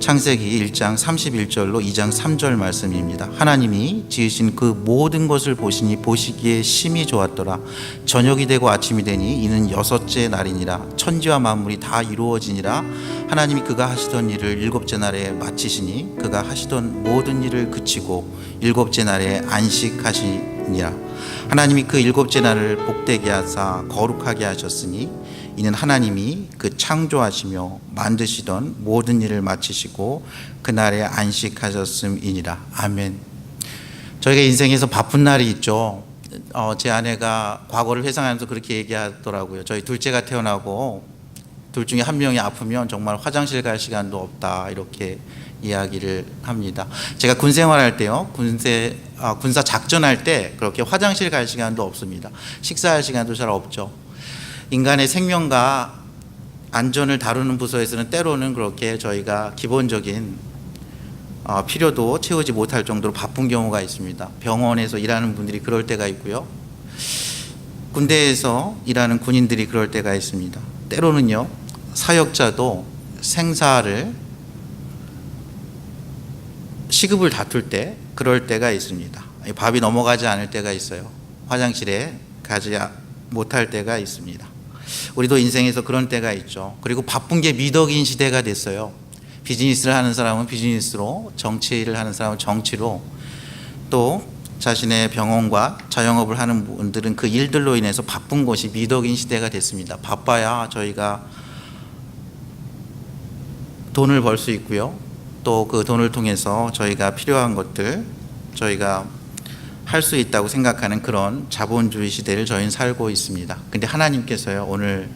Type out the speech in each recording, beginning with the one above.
창세기 1장 31절로 2장 3절 말씀입니다. 하나님이 지으신 그 모든 것을 보시니 보시기에 심히 좋았더라. 저녁이 되고 아침이 되니 이는 여섯째 날이니라. 천지와 만물이 다 이루어지니라. 하나님이 그가 하시던 일을 일곱째 날에 마치시니 그가 하시던 모든 일을 그치고 일곱째 날에 안식하시니라. 하나님이 그 일곱째 날을 복되게 하사 거룩하게 하셨으니 이는 하나님이 그 창조하시며 만드시던 모든 일을 마치시고 그날에 안식하셨음이니라. 아멘. 저희가 인생에서 바쁜 날이 있죠. 제 아내가 과거를 회상하면서 그렇게 얘기하더라고요. 저희 둘째가 태어나고 둘 중에 한 명이 아프면 정말 화장실 갈 시간도 없다, 이렇게 이야기를 합니다. 제가 군 생활할 때요, 군사 작전할 때 그렇게 화장실 갈 시간도 없습니다. 식사할 시간도 잘 없죠. 인간의 생명과 안전을 다루는 부서에서는 때로는 그렇게 저희가 기본적인 필요도 채우지 못할 정도로 바쁜 경우가 있습니다. 병원에서 일하는 분들이 그럴 때가 있고요, 군대에서 일하는 군인들이 그럴 때가 있습니다. 때로는요, 사역자도 생사를 시급을 다툴 때 그럴 때가 있습니다. 밥이 넘어가지 않을 때가 있어요. 화장실에 가지 못할 때가 있습니다. 우리도 인생에서 그런 때가 있죠. 그리고 바쁜 게 미덕인 시대가 됐어요. 비즈니스를 하는 사람은 비즈니스로, 정치를 하는 사람은 정치로, 또 자신의 병원과 자영업을 하는 분들은 그 일들로 인해서 바쁜 것이 미덕인 시대가 됐습니다. 바빠야 저희가 돈을 벌 수 있고요, 또 그 돈을 통해서 저희가 필요한 것들 저희가 할 수 있다고 생각하는 그런 자본주의 시대를 저희는 살고 있습니다. 근데 하나님께서요, 오늘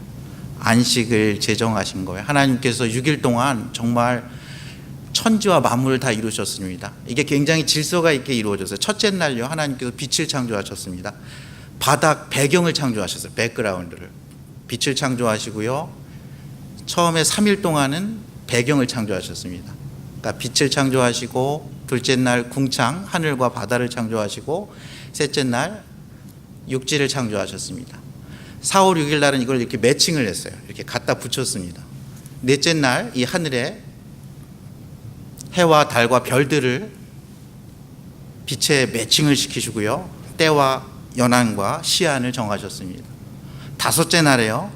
안식을 제정하신 거예요. 하나님께서 6일 동안 정말 천지와 만물을 다 이루셨습니다. 이게 굉장히 질서가 있게 이루어졌어요. 첫째 날요, 하나님께서 빛을 창조하셨습니다. 바닥 배경을 창조하셨어요. 백그라운드를, 빛을 창조하시고요, 처음에 3일 동안은 배경을 창조하셨습니다. 그러니까 빛을 창조하시고, 둘째 날 궁창, 하늘과 바다를 창조하시고, 셋째 날 육지를 창조하셨습니다. 4, 5, 6일 날은 이걸 이렇게 매칭을 했어요. 이렇게 갖다 붙였습니다. 넷째 날 이 하늘에 해와 달과 별들을 빛에 매칭을 시키시고요, 때와 연한과 시한을 정하셨습니다. 다섯째 날에요,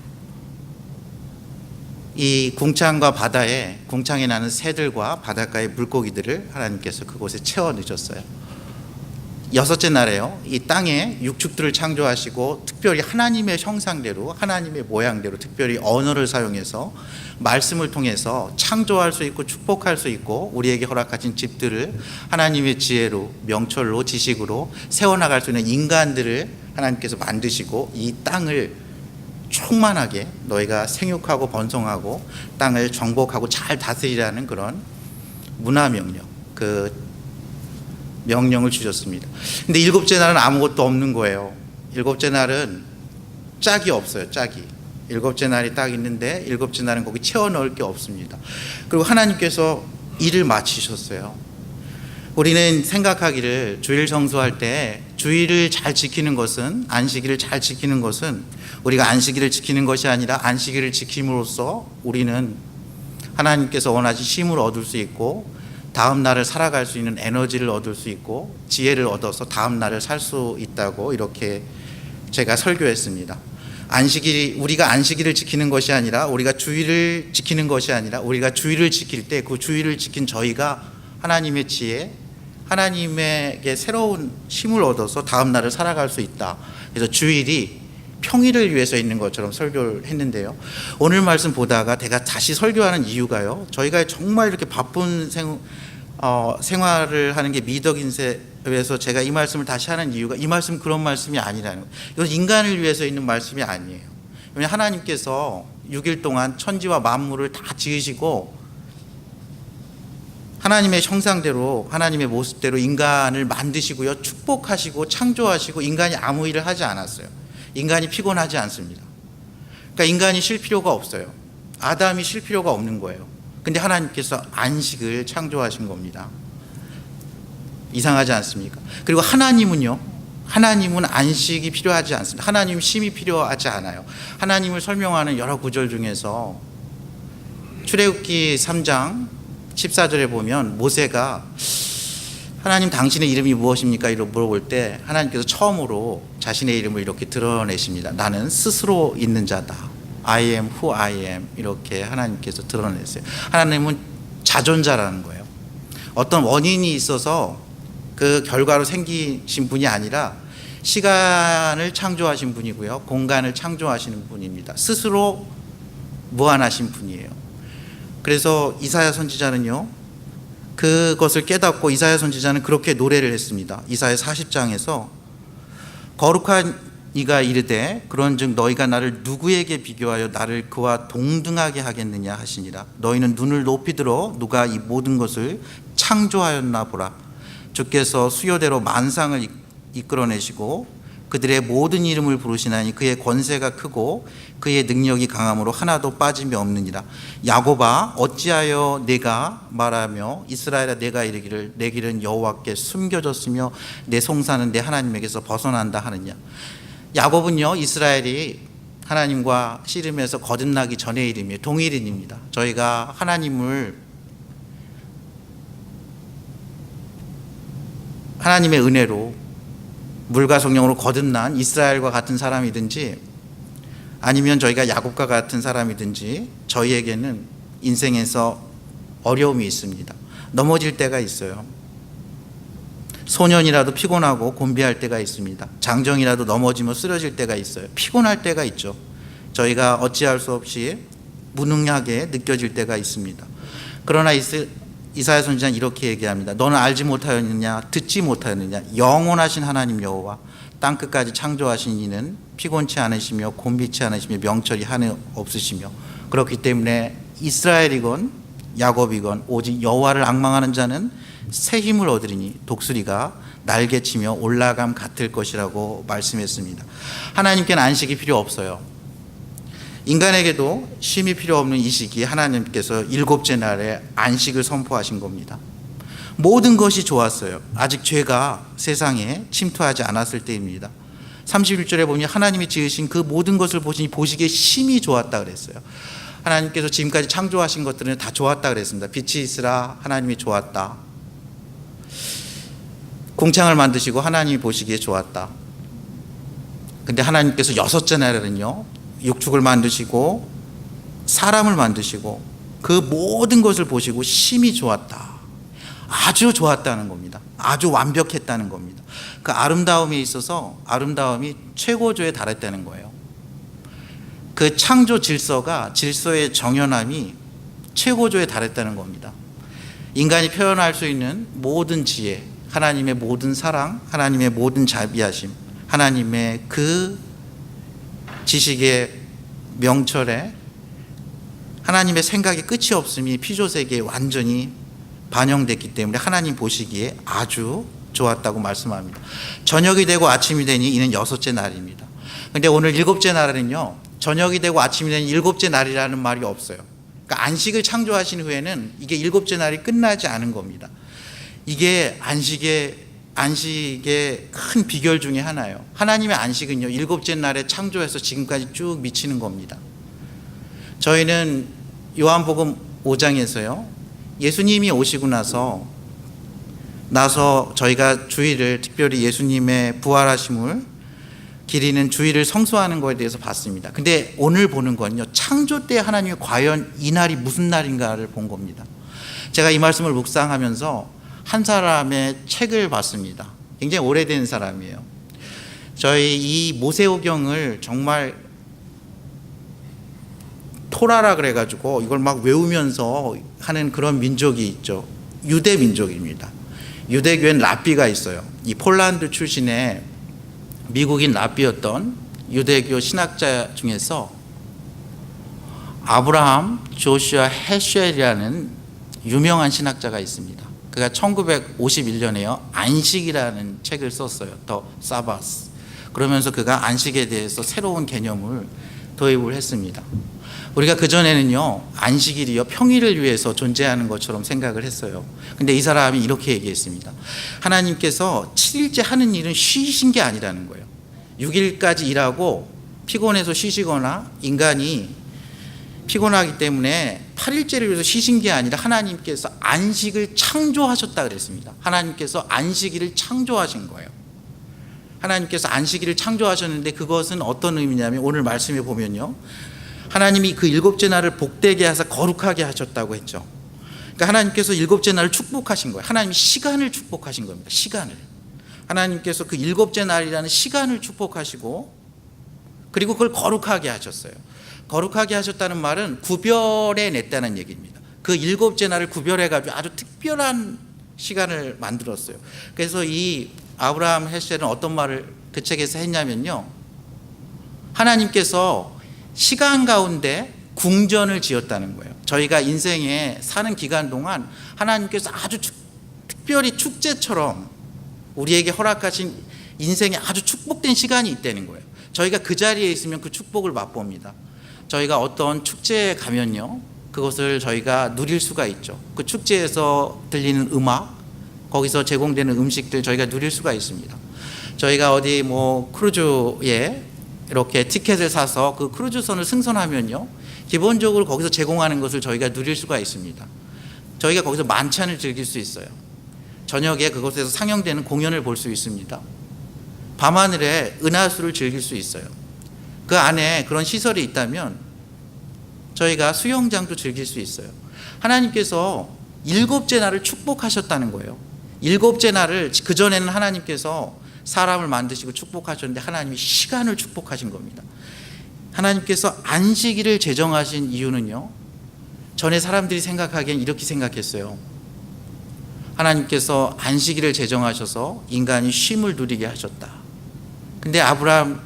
이 궁창과 바다에, 궁창에 나는 새들과 바닷가의 물고기들을 하나님께서 그곳에 채워 넣으셨어요. 여섯째 날에요, 이 땅에 육축들을 창조하시고 특별히 하나님의 형상대로, 하나님의 모양대로 특별히 언어를 사용해서 말씀을 통해서 창조할 수 있고 축복할 수 있고 우리에게 허락하신 집들을 하나님의 지혜로, 명철로, 지식으로 세워나갈 수 있는 인간들을 하나님께서 만드시고, 이 땅을 충만하게 너희가 생육하고 번성하고 땅을 정복하고 잘 다스리라는 그런 문화 명령, 그 명령을 주셨습니다. 근데 일곱째 날은 아무것도 없는 거예요. 일곱째 날은 짝이 없어요. 짝이. 일곱째 날이 딱 있는데 일곱째 날은 거기 채워 넣을 게 없습니다. 그리고 하나님께서 일을 마치셨어요. 우리는 생각하기를 주일 성수할 때 주일을 잘 지키는 것은, 안식일을 잘 지키는 것은 우리가 안식일을 지키는 것이 아니라 안식일을 지킴으로써 우리는 하나님께서 원하신 쉼을 얻을 수 있고 다음 날을 살아갈 수 있는 에너지를 얻을 수 있고 지혜를 얻어서 다음 날을 살 수 있다고 이렇게 제가 설교했습니다. 우리가 안식일을 지키는 것이 아니라, 우리가 주일을 지키는 것이 아니라, 우리가 주일을 지킬 때 그 주일을 지킨 저희가 하나님의 지혜, 하나님에게 새로운 힘을 얻어서 다음 날을 살아갈 수 있다. 그래서 주일이 평일을 위해서 있는 것처럼 설교를 했는데요, 오늘 말씀 보다가 제가 다시 설교하는 이유가요, 저희가 정말 이렇게 바쁜 생활을 하는 게 미덕인 세에서 제가 이 말씀을 다시 하는 이유가, 이 말씀 그런 말씀이 아니라는 거예요. 이건 인간을 위해서 있는 말씀이 아니에요. 왜냐하면 하나님께서 6일 동안 천지와 만물을 다 지으시고 하나님의 형상대로, 하나님의 모습대로 인간을 만드시고요, 축복하시고 창조하시고, 인간이 아무 일을 하지 않았어요. 인간이 피곤하지 않습니다. 그러니까 인간이 쉴 필요가 없어요. 아담이 쉴 필요가 없는 거예요. 근데 하나님께서 안식을 창조하신 겁니다. 이상하지 않습니까? 그리고 하나님은요, 하나님은 안식이 필요하지 않습니다. 하나님은 쉼이 필요하지 않아요. 하나님을 설명하는 여러 구절 중에서 출애굽기 3장 14절에 보면 모세가 하나님 당신의 이름이 무엇입니까? 이렇게 물어볼 때 하나님께서 처음으로 자신의 이름을 이렇게 드러내십니다. 나는 스스로 있는 자다. I am who I am. 이렇게 하나님께서 드러냈어요. 하나님은 자존자라는 거예요. 어떤 원인이 있어서 그 결과로 생기신 분이 아니라 시간을 창조하신 분이고요. 공간을 창조하시는 분입니다. 스스로 무한하신 분이에요. 그래서 이사야 선지자는요, 그것을 깨닫고 이사야 선지자는 그렇게 노래를 했습니다. 이사야 40장에서 거룩한 이가 이르되 그런즉 너희가 나를 누구에게 비교하여 나를 그와 동등하게 하겠느냐 하시니라. 너희는 눈을 높이 들어 누가 이 모든 것을 창조하였나 보라. 주께서 수요대로 만상을 이끌어내시고 그들의 모든 이름을 부르시나니 그의 권세가 크고 그의 능력이 강함으로 하나도 빠짐이 없느니라. 야곱아 어찌하여 내가 말하며 이스라엘아 내가 이르기를 내 길은 여호와께 숨겨졌으며 내 송사는 내 하나님에게서 벗어난다 하느냐. 야곱은요, 이스라엘이 하나님과 씨름해서 거듭나기 전의 이름이에요. 동일인입니다. 저희가 하나님의 은혜로 물과 성령으로 거듭난 이스라엘과 같은 사람이든지 아니면 저희가 야곱과 같은 사람이든지 저희에게는 인생에서 어려움이 있습니다. 넘어질 때가 있어요. 소년이라도 피곤하고 곤비할 때가 있습니다. 장정이라도 넘어지면 쓰러질 때가 있어요. 피곤할 때가 있죠. 저희가 어찌할 수 없이 무능하게 느껴질 때가 있습니다. 그러나 이사야 선지자는 이렇게 얘기합니다. 너는 알지 못하였느냐 듣지 못하였느냐 영원하신 하나님 여호와 땅끝까지 창조하신 이는 피곤치 않으시며 곤비치 않으시며 명철이 하늘 없으시며 그렇기 때문에 이스라엘이건 야곱이건 오직 여호와를 앙망하는 자는 새 힘을 얻으리니 독수리가 날개치며 올라감 같을 것이라고 말씀했습니다. 하나님께는 안식이 필요 없어요. 인간에게도 쉼이 필요 없는 이 시기에 하나님께서 일곱째 날에 안식을 선포하신 겁니다. 모든 것이 좋았어요. 아직 죄가 세상에 침투하지 않았을 때입니다. 31절에 보면 하나님이 지으신 그 모든 것을 보시기에 심히 좋았다 그랬어요. 하나님께서 지금까지 창조하신 것들은 다 좋았다 그랬습니다. 빛이 있으라 하나님이 좋았다. 궁창을 만드시고 하나님이 보시기에 좋았다. 근데 하나님께서 여섯째 날에는요, 육축을 만드시고 사람을 만드시고 그 모든 것을 보시고 심히 좋았다. 아주 좋았다는 겁니다. 아주 완벽했다는 겁니다. 그 아름다움에 있어서 아름다움이 최고조에 달했다는 거예요. 그 창조 질서의 정연함이 최고조에 달했다는 겁니다. 인간이 표현할 수 있는 모든 지혜, 하나님의 모든 사랑, 하나님의 모든 자비하심, 하나님의 그 지식의 명철에 하나님의 생각의 끝이 없음이 피조세계에 완전히 반영됐기 때문에 하나님 보시기에 아주 좋았다고 말씀합니다. 저녁이 되고 아침이 되니 이는 여섯째 날입니다. 그런데 오늘 일곱째 날은요, 저녁이 되고 아침이 되니 일곱째 날이라는 말이 없어요. 그러니까 안식을 창조하신 후에는 이게 일곱째 날이 끝나지 않은 겁니다. 이게 안식의 큰 비결 중에 하나예요. 하나님의 안식은요, 일곱째 날에 창조해서 지금까지 쭉 미치는 겁니다. 저희는 요한복음 5장에서요, 예수님이 오시고 나서 저희가 주일을 특별히 예수님의 부활하심을 기리는 주일을 성수하는 것에 대해서 봤습니다. 근데 오늘 보는 건요, 창조 때 하나님이 과연 이 날이 무슨 날인가를 본 겁니다. 제가 이 말씀을 묵상하면서 한 사람의 책을 봤습니다. 굉장히 오래된 사람이에요. 저희 이 모세오경을 정말 토라라 그래가지고 이걸 막 외우면서 하는 그런 민족이 있죠. 유대 민족입니다. 유대교엔 랍비가 있어요. 이 폴란드 출신의 미국인 랍비였던 유대교 신학자 중에서 아브라함 조슈아 헤쉘이라는 유명한 신학자가 있습니다. 그가 1951년에요 안식이라는 책을 썼어요. 더 사바스. 그러면서 그가 안식에 대해서 새로운 개념을 도입을 했습니다. 우리가 그전에는요, 안식일이요, 평일을 위해서 존재하는 것처럼 생각을 했어요. 근데 이 사람이 이렇게 얘기했습니다. 하나님께서 7일째 하는 일은 쉬신 게 아니라는 거예요. 6일까지 일하고 피곤해서 쉬시거나 인간이 피곤하기 때문에 8일째를 위해서 쉬신 게 아니라 하나님께서 안식을 창조하셨다 그랬습니다. 하나님께서 안식일을 창조하신 거예요. 하나님께서 안식일을 창조하셨는데 그것은 어떤 의미냐면 오늘 말씀에 보면요, 하나님이 그 일곱째 날을 복되게 하사 거룩하게 하셨다고 했죠. 그러니까 하나님께서 일곱째 날을 축복하신 거예요. 하나님이 시간을 축복하신 겁니다. 시간을. 하나님께서 그 일곱째 날이라는 시간을 축복하시고 그리고 그걸 거룩하게 하셨어요. 거룩하게 하셨다는 말은 구별해 냈다는 얘기입니다. 그 일곱째 날을 구별해 가지고 아주 특별한 시간을 만들었어요. 그래서 이 아브라함 헬셀은 어떤 말을 그 책에서 했냐면요, 하나님께서 시간 가운데 궁전을 지었다는 거예요. 저희가 인생에 사는 기간 동안 하나님께서 아주 특별히 축제처럼 우리에게 허락하신 인생에 아주 축복된 시간이 있다는 거예요. 저희가 그 자리에 있으면 그 축복을 맛봅니다. 저희가 어떤 축제에 가면요, 그것을 저희가 누릴 수가 있죠. 그 축제에서 들리는 음악, 거기서 제공되는 음식들 저희가 누릴 수가 있습니다. 저희가 어디 크루즈에 이렇게 티켓을 사서 그 크루즈선을 승선하면요, 기본적으로 거기서 제공하는 것을 저희가 누릴 수가 있습니다. 저희가 거기서 만찬을 즐길 수 있어요. 저녁에 그곳에서 상영되는 공연을 볼 수 있습니다. 밤하늘에 은하수를 즐길 수 있어요. 그 안에 그런 시설이 있다면 저희가 수영장도 즐길 수 있어요. 하나님께서 일곱째 날을 축복하셨다는 거예요. 일곱째 날을, 그전에는 하나님께서 사람을 만드시고 축복하셨는데 하나님이 시간을 축복하신 겁니다. 하나님께서 안식일을 제정하신 이유는요, 전에 사람들이 생각하기엔 이렇게 생각했어요. 하나님께서 안식일을 제정하셔서 인간이 쉼을 누리게 하셨다. 근데 아브라함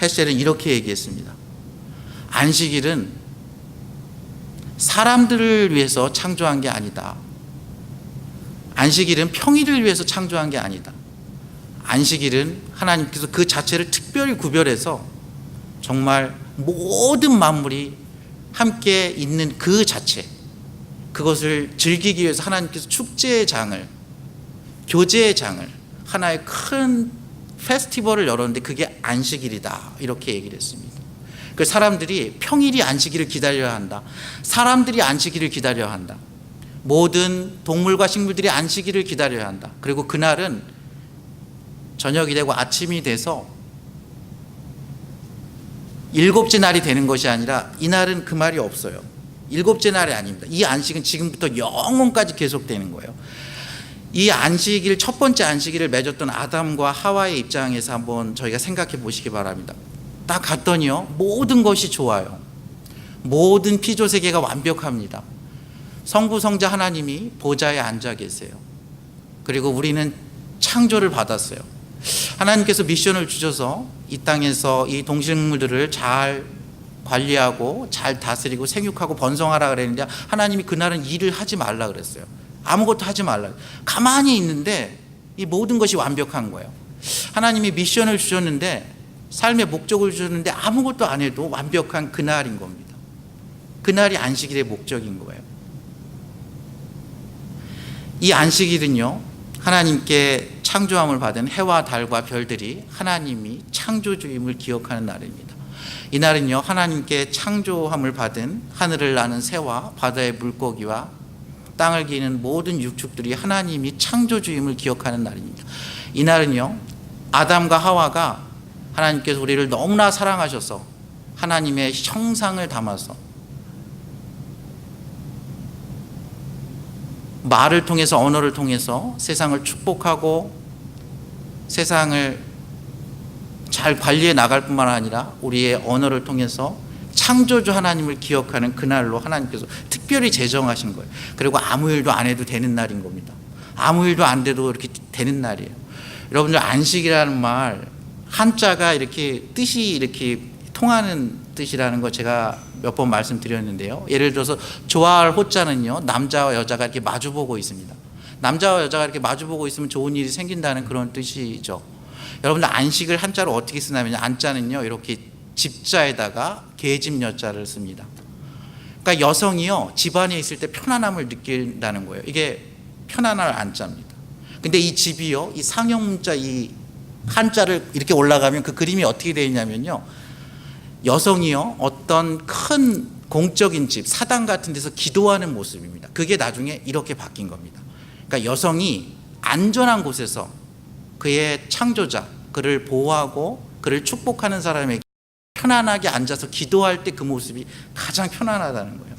헬셀은 이렇게 얘기했습니다. 안식일은 사람들을 위해서 창조한 게 아니다. 안식일은 평일을 위해서 창조한 게 아니다. 안식일은 하나님께서 그 자체를 특별히 구별해서 정말 모든 만물이 함께 있는 그 자체, 그것을 즐기기 위해서 하나님께서 축제의 장을, 교제의 장을, 하나의 큰 페스티벌을 열었는데 그게 안식일이다, 이렇게 얘기를 했습니다. 그 사람들이 평일이 안식일을 기다려야 한다. 사람들이 안식일을 기다려야 한다. 모든 동물과 식물들이 안식일을 기다려야 한다. 그리고 그날은 저녁이 되고 아침이 돼서 일곱째 날이 되는 것이 아니라 이날은 그 말이 없어요. 일곱째 날이 아닙니다. 이 안식은 지금부터 영원까지 계속되는 거예요. 이 안식일, 첫 번째 안식일을 맺었던 아담과 하와의 입장에서 한번 저희가 생각해 보시기 바랍니다. 딱 갔더니요, 모든 것이 좋아요. 모든 피조세계가 완벽합니다. 성부 성자 하나님이 보좌에 앉아 계세요. 그리고 우리는 창조를 받았어요. 하나님께서 미션을 주셔서 이 땅에서 이 동식물들을 잘 관리하고 잘 다스리고 생육하고 번성하라 그랬는데 하나님이 그날은 일을 하지 말라 그랬어요. 아무것도 하지 말라. 가만히 있는데 이 모든 것이 완벽한 거예요. 하나님이 미션을 주셨는데, 삶의 목적을 주셨는데 아무것도 안 해도 완벽한 그날인 겁니다. 그날이 안식일의 목적인 거예요. 이 안식일은요, 하나님께 창조함을 받은 해와 달과 별들이 하나님이 창조주임을 기억하는 날입니다. 이날은요, 하나님께 창조함을 받은 하늘을 나는 새와 바다의 물고기와 땅을 기는 모든 육축들이 하나님이 창조주임을 기억하는 날입니다. 이날은요, 아담과 하와가 하나님께서 우리를 너무나 사랑하셔서 하나님의 형상을 담아서 말을 통해서, 언어를 통해서 세상을 축복하고 세상을 잘 관리해 나갈 뿐만 아니라 우리의 언어를 통해서 창조주 하나님을 기억하는 그날로 하나님께서 특별히 제정하신 거예요. 그리고 아무 일도 안 해도 되는 날인 겁니다. 아무 일도 안 돼도 이렇게 되는 날이에요. 여러분들, 안식이라는 말 한자가 이렇게 뜻이 이렇게 통하는 뜻이라는 거 제가 몇 번 말씀드렸는데요. 예를 들어서 좋아할 호자는요, 남자와 여자가 이렇게 마주보고 있습니다. 남자와 여자가 이렇게 마주보고 있으면 좋은 일이 생긴다는 그런 뜻이죠. 여러분들, 안식을 한자로 어떻게 쓰냐면 안자는요, 이렇게 집자에다가 계집 여자를 씁니다. 그러니까 여성이요, 집안에 있을 때 편안함을 느낀다는 거예요. 이게 편안할 안자입니다. 근데 이 집이요, 이 상형문자 이 한자를 이렇게 올라가면 그 그림이 어떻게 되어 있냐면요, 여성이요, 어떤 큰 공적인 집, 사당 같은 데서 기도하는 모습입니다. 그게 나중에 이렇게 바뀐 겁니다. 그러니까 여성이 안전한 곳에서 그의 창조자, 그를 보호하고 그를 축복하는 사람에게 편안하게 앉아서 기도할 때 그 모습이 가장 편안하다는 거예요.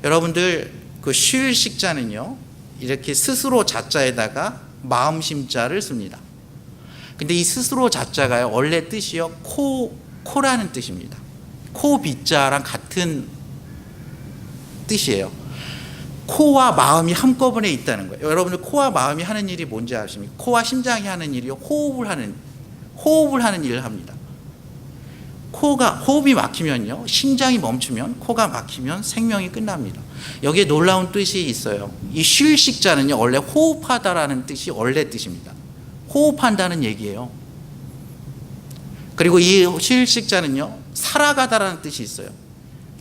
여러분들 그 쉴식자는요, 이렇게 스스로 자자에다가 마음심자를 씁니다. 근데 이 스스로 자자가요, 원래 뜻이요, 코라는 뜻입니다. 코 비자랑 같은 뜻이에요. 코와 마음이 한꺼번에 있다는 거예요. 여러분들 코와 마음이 하는 일이 뭔지 아십니까? 코와 심장이 하는 일이요, 호흡을 하는 일을 합니다. 호흡이 막히면요, 심장이 멈추면, 코가 막히면 생명이 끝납니다. 여기에 놀라운 뜻이 있어요. 이 쉴식자는요, 원래 호흡하다라는 뜻이 원래 뜻입니다. 호흡한다는 얘기예요. 그리고 이 쉴식자는요, 살아가다라는 뜻이 있어요.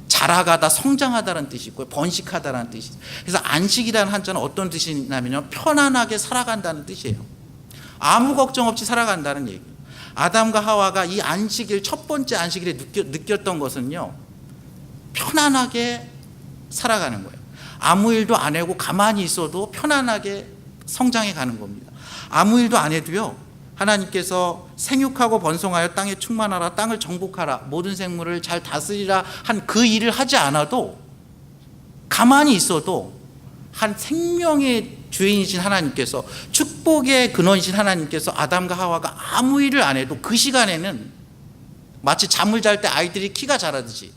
자라가다, 성장하다라는 뜻이 있고요, 번식하다라는 뜻이 있어요. 그래서 안식이라는 한자는 어떤 뜻이 있냐면요, 편안하게 살아간다는 뜻이에요. 아무 걱정 없이 살아간다는 얘기예요. 아담과 하와가 이 안식일, 첫 번째 안식일에 느꼈던 것은요, 편안하게 살아가는 거예요. 아무 일도 안 하고 가만히 있어도 편안하게 성장해 가는 겁니다. 아무 일도 안 해도요, 하나님께서 생육하고 번성하여 땅에 충만하라, 땅을 정복하라, 모든 생물을 잘 다스리라 한 그 일을 하지 않아도, 가만히 있어도 한 생명의 주인이신 하나님께서, 축복의 근원이신 하나님께서 아담과 하와가 아무 일을 안 해도 그 시간에는 마치 잠을 잘 때 아이들이 키가 자라듯이,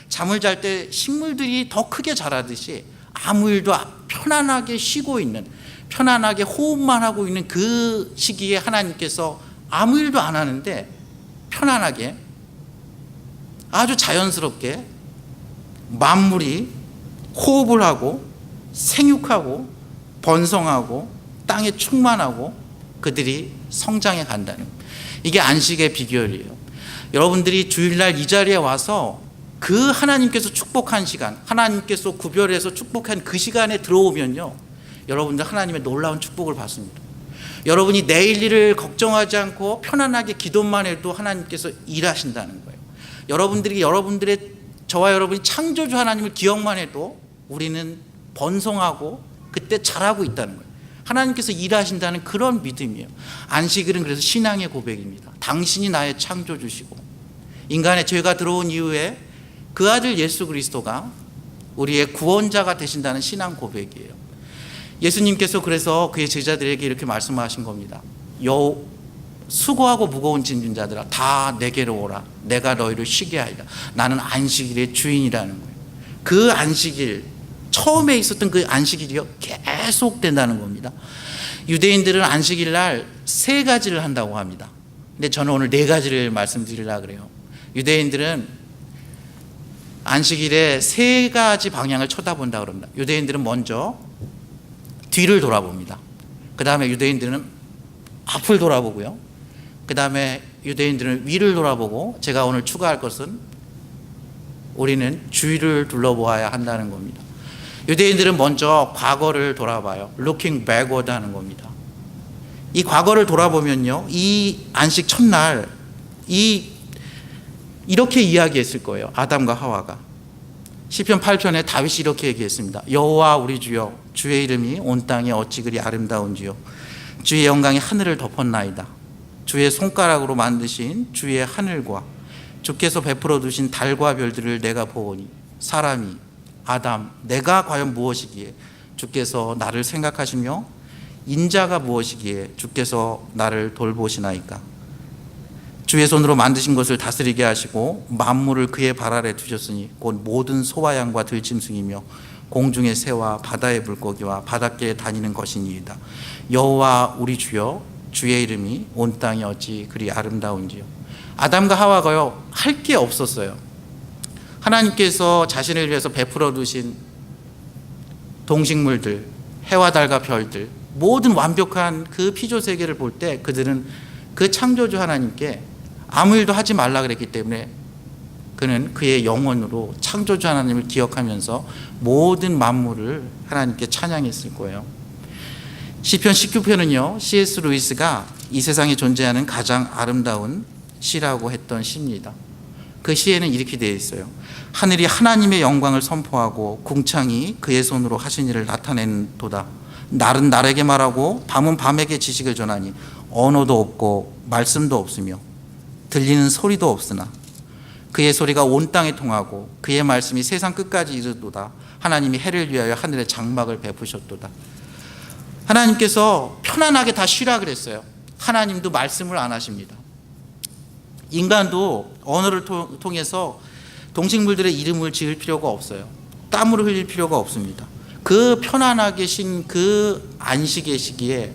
잠을 잘 때 식물들이 더 크게 자라듯이 아무 일도 편안하게 쉬고 있는, 편안하게 호흡만 하고 있는 그 시기에 하나님께서 아무 일도 안 하는데 편안하게, 아주 자연스럽게 만물이 호흡을 하고 생육하고 번성하고 땅에 충만하고 그들이 성장해 간다는, 이게 안식의 비결이에요. 여러분들이 주일날 이 자리에 와서 그 하나님께서 축복한 시간, 하나님께서 구별해서 축복한 그 시간에 들어오면요, 여러분들 하나님의 놀라운 축복을 받습니다. 여러분이 내일 일을 걱정하지 않고 편안하게 기도만 해도 하나님께서 일하신다는 거예요. 여러분들의, 저와 여러분이 창조주 하나님을 기억만 해도 우리는 번성하고 그때 잘하고 있다는 거예요. 하나님께서 일하신다는 그런 믿음이에요. 안식일은 그래서 신앙의 고백입니다. 당신이 나의 창조주시고 인간의 죄가 들어온 이후에 그 아들 예수 그리스도가 우리의 구원자가 되신다는 신앙 고백이에요. 예수님께서 그래서 그의 제자들에게 이렇게 말씀하신 겁니다. 수고하고 무거운 짐진 자들아, 다 내게로 오라. 내가 너희를 쉬게 하리라. 나는 안식일의 주인이라는 거예요. 그 안식일, 처음에 있었던 그 안식일이요, 계속 된다는 겁니다. 유대인들은 안식일 날 3가지를 한다고 합니다. 근데 저는 오늘 4가지를 말씀드리려고 그래요. 유대인들은 안식일에 3가지 방향을 쳐다본다고 그럽니다. 유대인들은 먼저 뒤를 돌아봅니다. 그 다음에 유대인들은 앞을 돌아보고요. 그 다음에 유대인들은 위를 돌아보고, 제가 오늘 추가할 것은 우리는 주위를 둘러보아야 한다는 겁니다. 유대인들은 먼저 과거를 돌아봐요. Looking backward 하는 겁니다. 이 과거를 돌아보면요, 이 안식 첫날 이렇게 이야기했을 거예요. 아담과 하와가 시편 8편에 다윗이 이렇게 얘기했습니다. 여호와 우리 주여, 주의 이름이 온 땅에 어찌 그리 아름다운지요. 주의 영광이 하늘을 덮었나이다. 주의 손가락으로 만드신 주의 하늘과 주께서 베풀어 두신 달과 별들을 내가 보오니, 사람이 아담, 내가 과연 무엇이기에 주께서 나를 생각하시며 인자가 무엇이기에 주께서 나를 돌보시나이까. 주의 손으로 만드신 것을 다스리게 하시고 만물을 그의 발 아래 두셨으니 곧 모든 소와 양과 들짐승이며 공중의 새와 바다의 물고기와 바닷가에 다니는 것이니이다. 여호와 우리 주여, 주의 이름이 온 땅이 어찌 그리 아름다운지요. 아담과 하와가요, 할 게 없었어요. 하나님께서 자신을 위해서 베풀어 두신 동식물들, 해와 달과 별들, 모든 완벽한 그 피조 세계를 볼 때 그들은 그 창조주 하나님께 아무 일도 하지 말라 그랬기 때문에 그는 그의 영혼으로 창조주 하나님을 기억하면서 모든 만물을 하나님께 찬양했을 거예요. 시편 19편은요, C.S. 루이스가 이 세상에 존재하는 가장 아름다운 시라고 했던 시입니다. 그 시에는 이렇게 되어 있어요. 하늘이 하나님의 영광을 선포하고 궁창이 그의 손으로 하신 일을 나타낸도다. 날은 날에게 말하고 밤은 밤에게 지식을 전하니 언어도 없고 말씀도 없으며 들리는 소리도 없으나 그의 소리가 온 땅에 통하고 그의 말씀이 세상 끝까지 이르도다. 하나님이 해를 위하여 하늘에 장막을 베푸셨도다. 하나님께서 편안하게 다 쉬라 그랬어요. 하나님도 말씀을 안 하십니다. 인간도 언어를 통해서 동식물들의 이름을 지을 필요가 없어요. 땀으로 흘릴 필요가 없습니다. 그 편안하게 쉰 그 안식의 시기에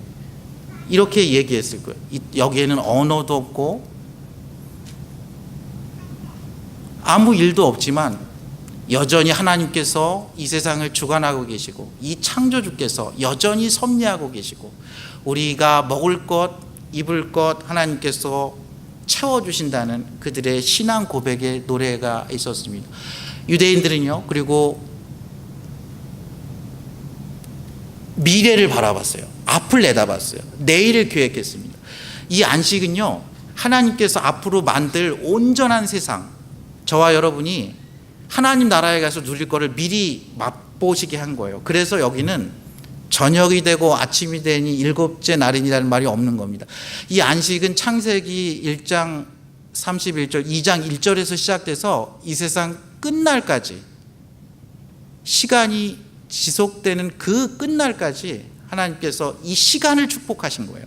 이렇게 얘기했을 거예요. 여기에는 언어도 없고 아무 일도 없지만 여전히 하나님께서 이 세상을 주관하고 계시고 이 창조주께서 여전히 섭리하고 계시고 우리가 먹을 것, 입을 것 하나님께서 채워주신다는 그들의 신앙 고백의 노래가 있었습니다. 유대인들은요, 그리고 미래를 바라봤어요. 앞을 내다봤어요. 내일을 계획했습니다. 이 안식은요, 하나님께서 앞으로 만들 온전한 세상, 저와 여러분이 하나님 나라에 가서 누릴 거를 미리 맛보시게 한 거예요. 그래서 여기는 저녁이 되고 아침이 되니 일곱째 날이라는 말이 없는 겁니다. 이 안식은 창세기 1장 31절, 2장 1절에서 시작돼서 이 세상 끝날까지, 시간이 지속되는 그 끝날까지 하나님께서 이 시간을 축복하신 거예요.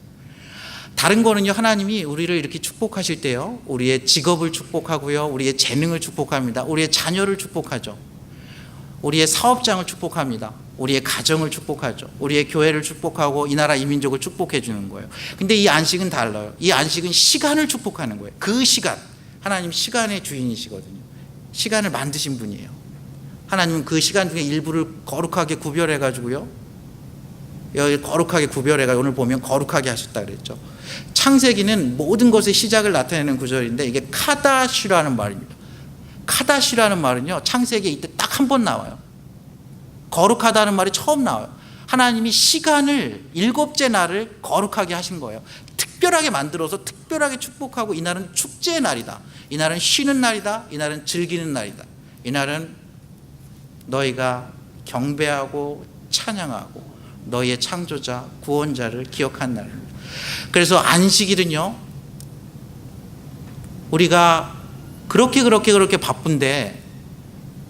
다른 거는요, 하나님이 우리를 이렇게 축복하실 때요, 우리의 직업을 축복하고요, 우리의 재능을 축복합니다. 우리의 자녀를 축복하죠. 우리의 사업장을 축복합니다. 우리의 가정을 축복하죠. 우리의 교회를 축복하고 이 나라 이 민족을 축복해 주는 거예요. 근데 이 안식은 달라요. 이 안식은 시간을 축복하는 거예요. 그 시간, 하나님 시간의 주인이시거든요. 시간을 만드신 분이에요. 하나님은 그 시간 중에 일부를 거룩하게 구별해 가지고요, 여기 거룩하게 구별해가 오늘 보면 거룩하게 하셨다 그랬죠. 창세기는 모든 것의 시작을 나타내는 구절인데 이게 카다시라는 말입니다. 카다시라는 말은요, 창세기에 이때 딱 한 번 나와요. 거룩하다는 말이 처음 나와요. 하나님이 시간을 일곱째 날을 거룩하게 하신 거예요. 특별하게 만들어서 특별하게 축복하고, 이날은 축제의 날이다, 이날은 쉬는 날이다, 이날은 즐기는 날이다, 이날은 너희가 경배하고 찬양하고 너희의 창조자 구원자를 기억한 날입니다. 그래서 안식일은요, 우리가 그렇게 바쁜데,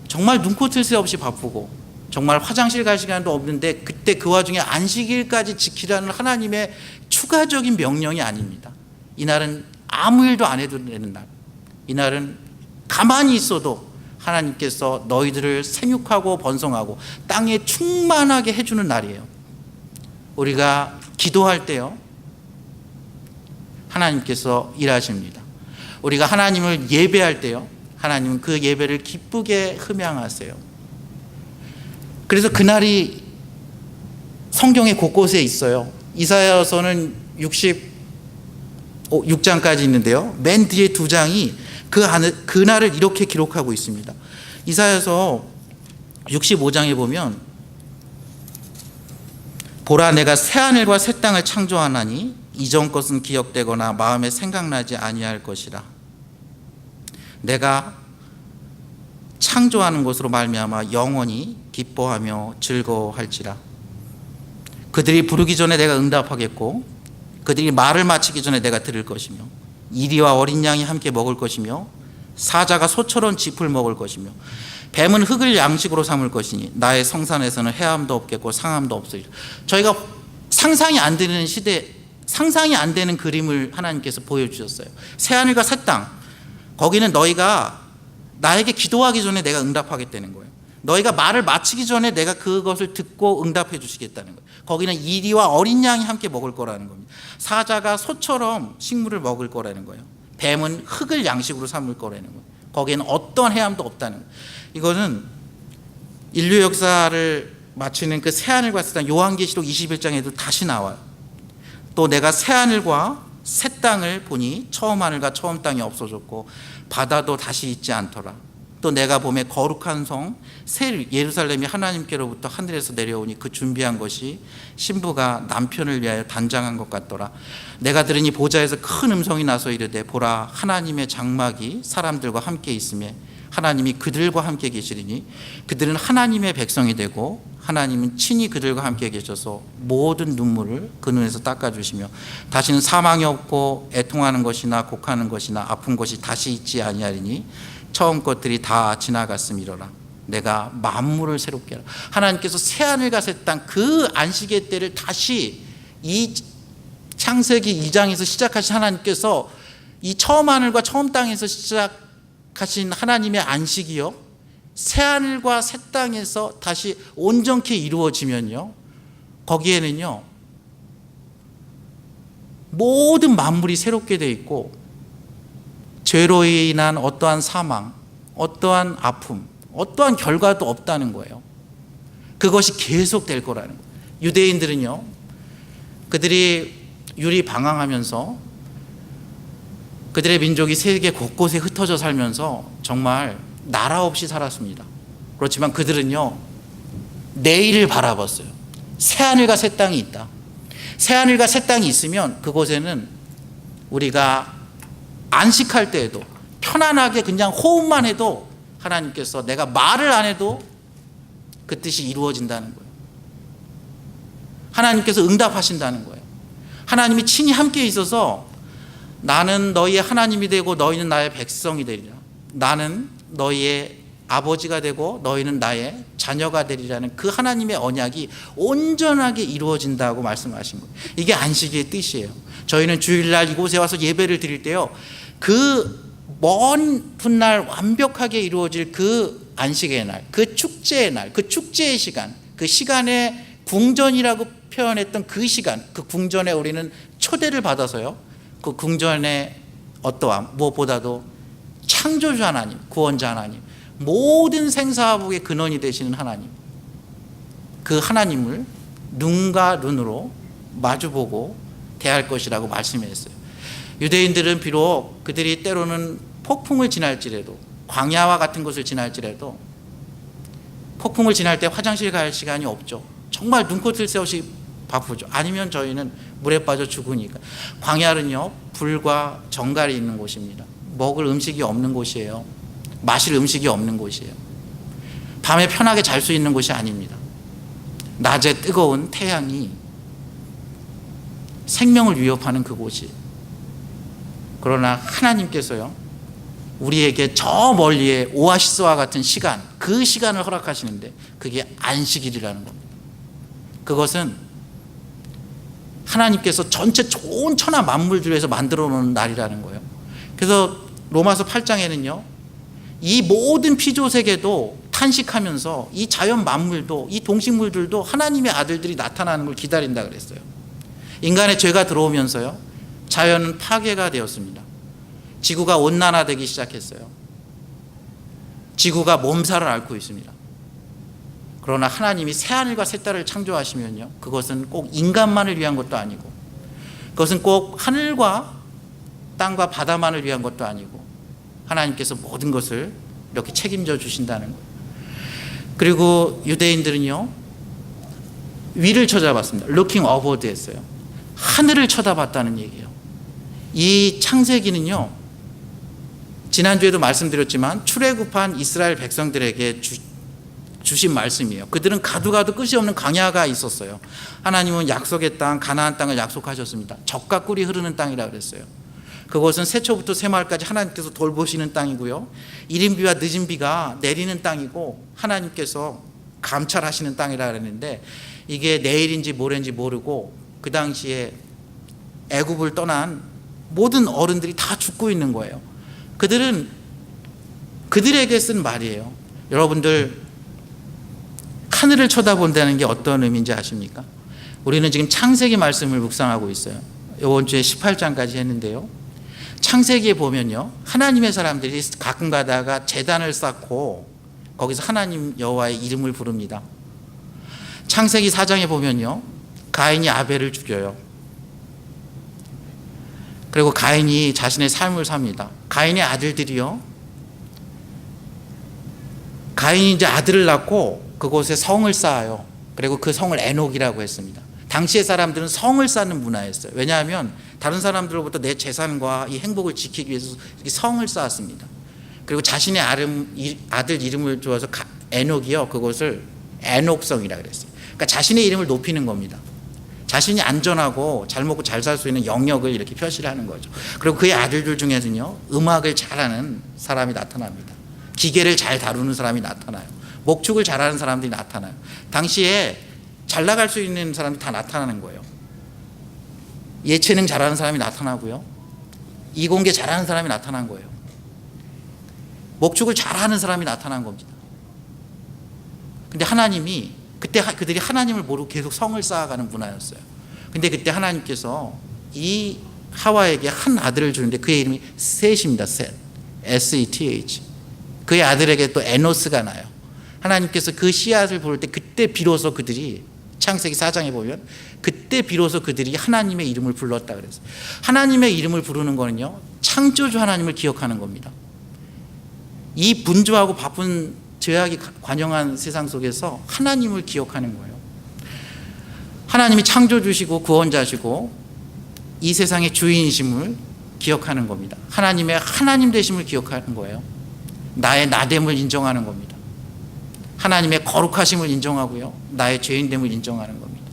정말 눈코 뜰 새 없이 바쁘고 정말 화장실 갈 시간도 없는데, 그때 그 와중에 안식일까지 지키라는 하나님의 추가적인 명령이 아닙니다. 이날은 아무 일도 안 해도 되는 날, 이날은 가만히 있어도 하나님께서 너희들을 생육하고 번성하고 땅에 충만하게 해주는 날이에요. 우리가 기도할 때요, 하나님께서 일하십니다. 우리가 하나님을 예배할 때요, 하나님은 그 예배를 기쁘게 흠양하세요. 그래서 그날이 성경의 곳곳에 있어요. 이사야서는 66장까지 있는데요, 맨 뒤에 2장이 그날을 이렇게 기록하고 있습니다. 이사야서 65장에 보면, 보라, 내가 새하늘과 새 땅을 창조하나니 이전 것은 기억되거나 마음에 생각나지 아니할 것이라. 내가 창조하는 것으로 말미암아 영원히 기뻐하며 즐거워할지라. 그들이 부르기 전에 내가 응답하겠고, 그들이 말을 마치기 전에 내가 들을 것이며, 이리와 어린 양이 함께 먹을 것이며, 사자가 소처럼 짚을 먹을 것이며, 뱀은 흙을 양식으로 삼을 것이니 나의 성산에서는 해함도 없겠고 상함도 없으리라. 저희가 상상이 안 되는 시대, 상상이 안 되는 그림을 하나님께서 보여주셨어요. 새하늘과 새 땅, 거기는 너희가 나에게 기도하기 전에 내가 응답하겠다는 거예요. 너희가 말을 마치기 전에 내가 그것을 듣고 응답해 주시겠다는 거예요. 거기는 이리와 어린 양이 함께 먹을 거라는 겁니다. 사자가 소처럼 식물을 먹을 거라는 거예요. 뱀은 흙을 양식으로 삼을 거라는 거예요. 거기에는 어떤 해함도 없다는 거예요. 이거는 인류 역사를 마치는 그 새하늘과 새 땅, 요한계시록 21장에도 다시 나와요. 또 내가 새하늘과 새 땅을 보니 처음 하늘과 처음 땅이 없어졌고 바다도 다시 있지 않더라. 또 내가 봄에 거룩한 성 새 예루살렘이 하나님께로부터 하늘에서 내려오니 그 준비한 것이 신부가 남편을 위하여 단장한 것 같더라. 내가 들으니 보좌에서 큰 음성이 나서 이르되 보라 하나님의 장막이 사람들과 함께 있으며 하나님이 그들과 함께 계시리니 그들은 하나님의 백성이 되고 하나님은 친히 그들과 함께 계셔서 모든 눈물을 그 눈에서 닦아주시며 다시는 사망이 없고 애통하는 것이나 곡하는 것이나 아픈 것이 다시 있지 아니하리니 처음 것들이 다 지나갔음이로라. 내가 만물을 새롭게 하라. 하나님께서 새하늘과 새 땅 그 안식의 때를 다시 이 창세기 2장에서 시작하신 하나님께서 이 처음 하늘과 처음 땅에서 시작하신 하나님의 안식이요 새하늘과 새 땅에서 다시 온전케 이루어지면요 거기에는요 모든 만물이 새롭게 되어 있고 죄로 인한 어떠한 사망, 어떠한 아픔, 어떠한 결과도 없다는 거예요. 그것이 계속될 거라는 거예요. 유대인들은요 그들이 유리 방황하면서 그들의 민족이 세계 곳곳에 흩어져 살면서 정말 나라 없이 살았습니다. 그렇지만 그들은요 내일을 바라봤어요. 새하늘과 새 땅이 있다. 새하늘과 새 땅이 있으면 그곳에는 우리가 안식할 때에도 편안하게 그냥 호흡만 해도 하나님께서 내가 말을 안 해도 그 뜻이 이루어진다는 거예요. 하나님께서 응답하신다는 거예요. 하나님이 친히 함께 있어서 나는 너희의 하나님이 되고 너희는 나의 백성이 되리라. 나는 너희의 아버지가 되고 너희는 나의 자녀가 되리라는 그 하나님의 언약이 온전하게 이루어진다고 말씀하신 거예요. 이게 안식의 뜻이에요. 저희는 주일날 이곳에 와서 예배를 드릴 때요 그 먼 훗날 완벽하게 이루어질 그 안식의 날, 그 축제의 날, 그 축제의 시간, 그 시간에 궁전이라고 표현했던 그 시간, 그 궁전에 우리는 초대를 받아서요 그 궁전의 어떠함 무엇보다도 창조주 하나님, 구원자 하나님, 모든 생사복의 근원이 되시는 하나님, 그 하나님을 눈과 눈으로 마주보고 대할 것이라고 말씀했어요. 유대인들은 비록 그들이 때로는 폭풍을 지날지라도 광야와 같은 곳을 지날지라도 폭풍을 지날 때 화장실 갈 시간이 없죠. 정말 눈코뜰 새 없이 바쁘죠. 아니면 저희는 물에 빠져 죽으니까. 광야는요 불과 정갈이 있는 곳입니다. 먹을 음식이 없는 곳이에요. 마실 음식이 없는 곳이에요. 밤에 편하게 잘 수 있는 곳이 아닙니다. 낮에 뜨거운 태양이 생명을 위협하는 그곳이에요. 그러나 하나님께서요 우리에게 저 멀리에 오아시스와 같은 시간, 그 시간을 허락하시는데 그게 안식일이라는 겁니다. 그것은 하나님께서 전체 좋은 천하 만물들에서 만들어 놓은 날이라는 거예요. 그래서 로마서 8장에는요 이 모든 피조세계도 탄식하면서 이 자연 만물도 이 동식물들도 하나님의 아들들이 나타나는 걸 기다린다 그랬어요. 인간의 죄가 들어오면서요 자연은 파괴가 되었습니다. 지구가 온난화되기 시작했어요. 지구가 몸살을 앓고 있습니다. 그러나 하나님이 새하늘과 새 땅을 창조하시면요 그것은 꼭 인간만을 위한 것도 아니고 그것은 꼭 하늘과 땅과 바다만을 위한 것도 아니고 하나님께서 모든 것을 이렇게 책임져 주신다는 거예요. 그리고 유대인들은요 위를 쳐다봤습니다. looking upward 했어요. 하늘을 쳐다봤다는 얘기예요. 이 창세기는요 지난주에도 말씀드렸지만 출애굽한 이스라엘 백성들에게 주신 말씀이에요. 그들은 가도 끝이 없는 광야가 있었어요. 하나님은 약속의 땅 가나안 땅을 약속하셨습니다. 젖과 꿀이 흐르는 땅이라고 그랬어요. 그것은 새초부터 새마을까지 하나님께서 돌보시는 땅이고요 이른 비와 늦은 비가 내리는 땅이고 하나님께서 감찰하시는 땅이라고 그랬는데 이게 내일인지 모레인지 모르고 그 당시에 애굽을 떠난 모든 어른들이 다 죽고 있는 거예요. 그들은 그들에게 쓴 말이에요. 여러분들 하늘을 쳐다본다는 게 어떤 의미인지 아십니까? 우리는 지금 창세기 말씀을 묵상하고 있어요. 이번 주에 18장까지 했는데요 창세기에 보면요 하나님의 사람들이 가끔 가다가 제단을 쌓고 거기서 하나님 여호와의 이름을 부릅니다. 창세기 4장에 보면요 가인이 아벨을 죽여요. 그리고 가인이 자신의 삶을 삽니다. 가인의 아들들이요 가인이 이제 아들을 낳고 그곳에 성을 쌓아요. 그리고 그 성을 에녹이라고 했습니다. 당시의 사람들은 성을 쌓는 문화였어요. 왜냐하면 다른 사람들로부터 내 재산과 이 행복을 지키기 위해서 성을 쌓았습니다. 그리고 자신의 아들 이름을 주어서 에녹이요, 그것을 에녹성이라고 그랬어요. 그러니까 자신의 이름을 높이는 겁니다. 자신이 안전하고 잘 먹고 잘 살 수 있는 영역을 이렇게 표시를 하는 거죠. 그리고 그의 아들들 중에서는요, 음악을 잘하는 사람이 나타납니다. 기계를 잘 다루는 사람이 나타나요. 목축을 잘하는 사람들이 나타나요. 당시에 잘 나갈 수 있는 사람이 다 나타나는 거예요. 예체능 잘하는 사람이 나타나고요, 이공계 잘하는 사람이 나타난 거예요. 목축을 잘하는 사람이 나타난 겁니다. 근데 하나님이 그때 그들이 하나님을 모르고 계속 성을 쌓아가는 문화였어요. 근데 그때 하나님께서 이 하와에게 한 아들을 주는데 그의 이름이 셋입니다. 셋, S-E-T-H. 그의 아들에게 또 에노스가 나요. 하나님께서 그 씨앗을 부를 때 그때 비로소 그들이, 창세기 4장에 보면 그때 비로소 그들이 하나님의 이름을 불렀다 그랬어요. 하나님의 이름을 부르는 거는요, 창조주 하나님을 기억하는 겁니다. 이 분주하고 바쁜 죄악이 관영한 세상 속에서 하나님을 기억하는 거예요. 하나님이 창조주시고 구원자시고 이 세상의 주인이심을 기억하는 겁니다. 하나님의 하나님 되심을 기억하는 거예요. 나의 나됨을 인정하는 겁니다. 하나님의 거룩하심을 인정하고요, 나의 죄인됨을 인정하는 겁니다.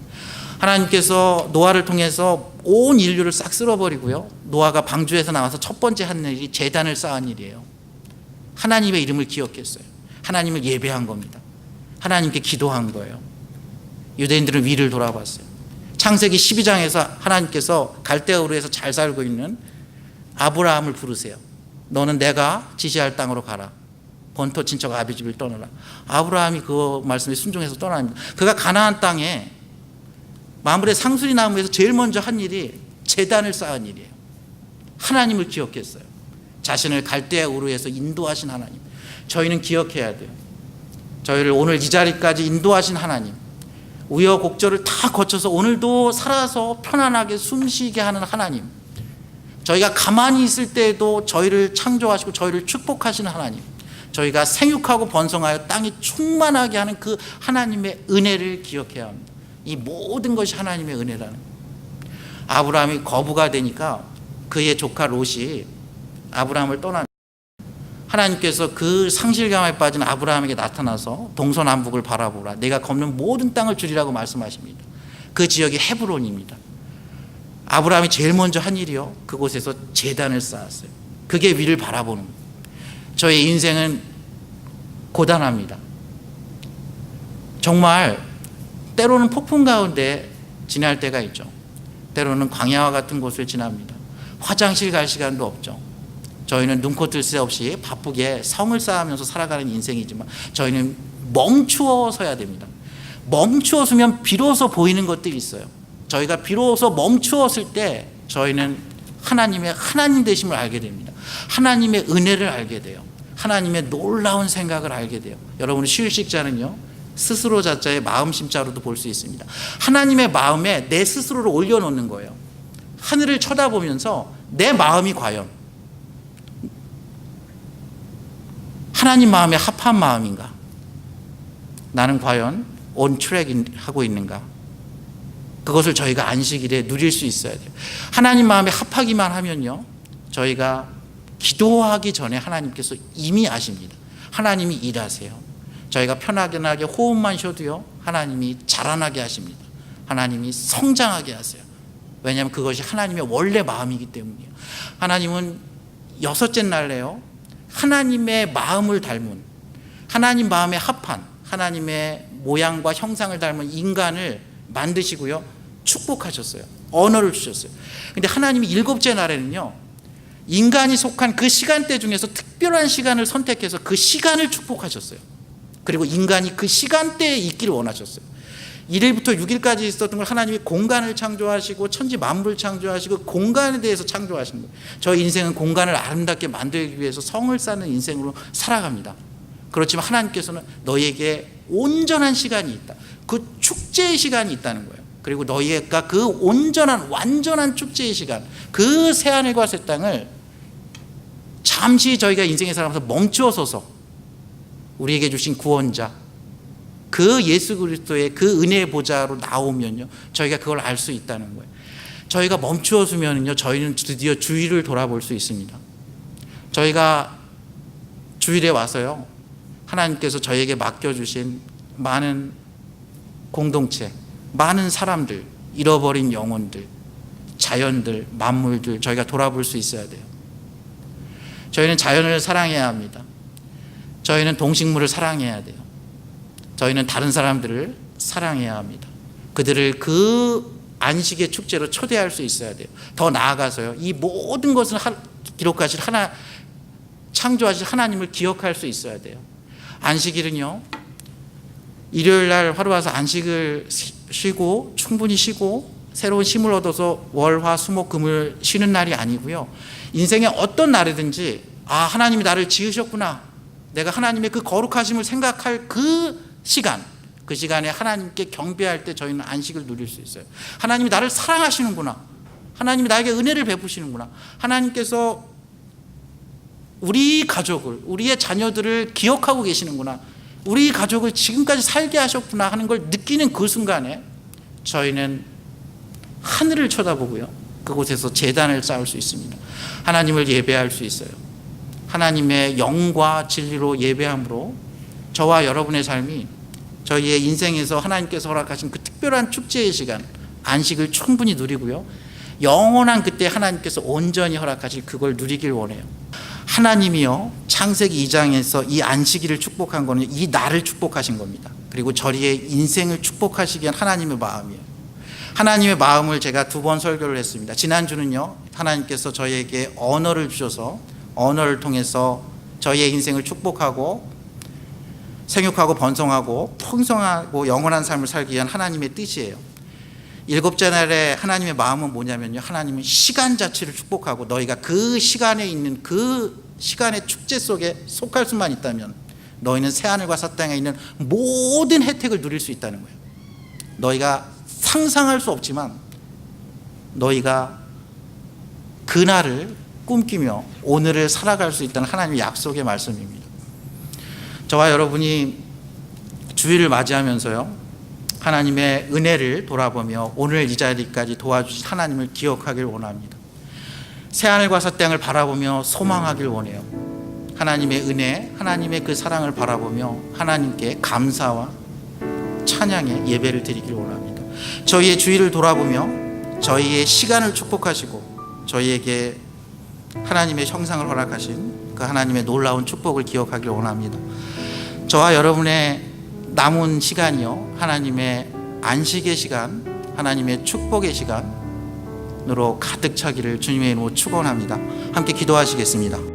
하나님께서 노아를 통해서 온 인류를 싹 쓸어버리고요, 노아가 방주에서 나와서 첫 번째 한 일이 제단을 쌓은 일이에요. 하나님의 이름을 기억했어요. 하나님을 예배한 겁니다. 하나님께 기도한 거예요. 유대인들은 위를 돌아봤어요. 창세기 12장에서 하나님께서 갈대아우르에서 잘 살고 있는 아브라함을 부르세요. 너는 내가 지시할 땅으로 가라. 본토 친척 아비 집을 떠나라. 아브라함이 그 말씀에 순종해서 떠납니다. 그가 가나안 땅에 마므레 상수리 나무에서 제일 먼저 한 일이 제단을 쌓은 일이에요. 하나님을 기억했어요. 자신을 갈대아우르에서 인도하신 하나님. 저희는 기억해야 돼요. 저희를 오늘 이 자리까지 인도하신 하나님, 우여곡절을 다 거쳐서 오늘도 살아서 편안하게 숨쉬게 하는 하나님, 저희가 가만히 있을 때에도 저희를 창조하시고 저희를 축복하시는 하나님, 저희가 생육하고 번성하여 땅이 충만하게 하는 그 하나님의 은혜를 기억해야 합니다. 이 모든 것이 하나님의 은혜라는 거예요. 아브라함이 거부가 되니까 그의 조카 롯이 아브라함을 떠납니다. 하나님께서 그 상실감에 빠진 아브라함에게 나타나서 동서남북을 바라보라. 내가 걷는 모든 땅을 주리라고 말씀하십니다. 그 지역이 헤브론입니다. 아브라함이 제일 먼저 한 일이요, 그곳에서 제단을 쌓았어요. 그게 위를 바라보는 거예요. 저의 인생은 고단합니다. 정말 때로는 폭풍 가운데 지날 때가 있죠. 때로는 광야와 같은 곳을 지납니다. 화장실 갈 시간도 없죠. 저희는 눈코 뜰 새 없이 바쁘게 성을 쌓으면서 살아가는 인생이지만 저희는 멈추어 서야 됩니다. 멈추어 서면 비로소 보이는 것들이 있어요. 저희가 비로소 멈추었을 때 저희는 하나님의 하나님 되심을 알게 됩니다. 하나님의 은혜를 알게 돼요. 하나님의 놀라운 생각을 알게 돼요. 여러분, 휴식자는요, 스스로 자자의 마음 심자로도 볼 수 있습니다. 하나님의 마음에 내 스스로를 올려놓는 거예요. 하늘을 쳐다보면서 내 마음이 과연 하나님 마음에 합한 마음인가? 나는 과연 온 트랙 하고 있는가? 그것을 저희가 안식일에 누릴 수 있어야 돼요. 하나님 마음에 합하기만 하면요, 저희가 기도하기 전에 하나님께서 이미 아십니다. 하나님이 일하세요. 저희가 편하게 호흡만 쉬어도요, 하나님이 자라나게 하십니다. 하나님이 성장하게 하세요. 왜냐하면 그것이 하나님의 원래 마음이기 때문이에요. 하나님은 여섯째 날에요, 하나님의 마음을 닮은, 하나님 마음에 합한, 하나님의 모양과 형상을 닮은 인간을 만드시고요, 축복하셨어요. 언어를 주셨어요. 근데 하나님이 일곱째 날에는요, 인간이 속한 그 시간대 중에서 특별한 시간을 선택해서 그 시간을 축복하셨어요. 그리고 인간이 그 시간대에 있기를 원하셨어요. 1일부터 6일까지 있었던 걸 하나님이 공간을 창조하시고 천지 만물을 창조하시고 공간에 대해서 창조하신 거예요. 저희 인생은 공간을 아름답게 만들기 위해서 성을 쌓는 인생으로 살아갑니다. 그렇지만 하나님께서는 너희에게 온전한 시간이 있다. 그 축제의 시간이 있다는 거예요. 그리고 너희가 그 온전한 완전한 축제의 시간, 그 새하늘과 새 땅을 잠시 저희가 인생에 살아가면서 멈추어 서서 우리에게 주신 구원자, 그 예수 그리스도의 그 은혜의 보좌로 나오면요, 저희가 그걸 알 수 있다는 거예요. 저희가 멈추어 서면요, 저희는 드디어 주일을 돌아볼 수 있습니다. 저희가 주일에 와서요, 하나님께서 저희에게 맡겨주신 많은 공동체, 많은 사람들, 잃어버린 영혼들, 자연들, 만물들, 저희가 돌아볼 수 있어야 돼요. 저희는 자연을 사랑해야 합니다. 저희는 동식물을 사랑해야 돼요. 저희는 다른 사람들을 사랑해야 합니다. 그들을 그 안식의 축제로 초대할 수 있어야 돼요. 더 나아가서요, 이 모든 것을 기록하실 창조하실 하나님을 기억할 수 있어야 돼요. 안식일은요, 일요일 날 하루 와서 안식을 쉬고 충분히 쉬고 새로운 힘을 얻어서 월, 화, 수, 목, 금을 쉬는 날이 아니고요, 인생의 어떤 날이든지 하나님이 나를 지으셨구나, 내가 하나님의 그 거룩하심을 생각할 그 시간에 하나님께 경배할 때 저희는 안식을 누릴 수 있어요. 하나님이 나를 사랑하시는구나, 하나님이 나에게 은혜를 베푸시는구나, 하나님께서 우리 가족을, 우리의 자녀들을 기억하고 계시는구나, 우리 가족을 지금까지 살게 하셨구나 하는 걸 느끼는 그 순간에 저희는 하늘을 쳐다보고요, 그곳에서 제단을 쌓을 수 있습니다. 하나님을 예배할 수 있어요. 하나님의 영과 진리로 예배함으로 저와 여러분의 삶이, 저희의 인생에서 하나님께서 허락하신 그 특별한 축제의 시간, 안식을 충분히 누리고요, 영원한 그때 하나님께서 온전히 허락하실 그걸 누리길 원해요. 하나님이요, 창세기 2장에서 이 안식일을 축복한 거는 이 날을 축복하신 겁니다. 그리고 저희의 인생을 축복하시기 위한 하나님의 마음이에요. 하나님의 마음을 제가 2번 설교를 했습니다. 지난주는요, 하나님께서 저희에게 언어를 주셔서 언어를 통해서 저희의 인생을 축복하고 생육하고 번성하고 풍성하고 영원한 삶을 살기 위한 하나님의 뜻이에요. 7째 날에 하나님의 마음은 뭐냐면요, 하나님은 시간 자체를 축복하고 너희가 그 시간에 있는 그 시간의 축제 속에 속할 수만 있다면 너희는 새하늘과 새 땅에 있는 모든 혜택을 누릴 수 있다는 거예요. 너희가 상상할 수 없지만 너희가 그날을 꿈꾸며 오늘을 살아갈 수 있다는 하나님의 약속의 말씀입니다. 저와 여러분이 주일을 맞이하면서요, 하나님의 은혜를 돌아보며 오늘 이 자리까지 도와주신 하나님을 기억하길 원합니다. 새하늘과 새 땅을 바라보며 소망하길 원해요. 하나님의 은혜, 하나님의 그 사랑을 바라보며 하나님께 감사와 찬양의 예배를 드리길 원합니다. 저희의 주일을 돌아보며 저희의 시간을 축복하시고 저희에게 하나님의 형상을 허락하신 그 하나님의 놀라운 축복을 기억하길 원합니다. 저와 여러분의 남은 시간이요, 하나님의 안식의 시간, 하나님의 축복의 시간으로 가득 차기를 주님의 이름으로 축원합니다. 함께 기도하시겠습니다.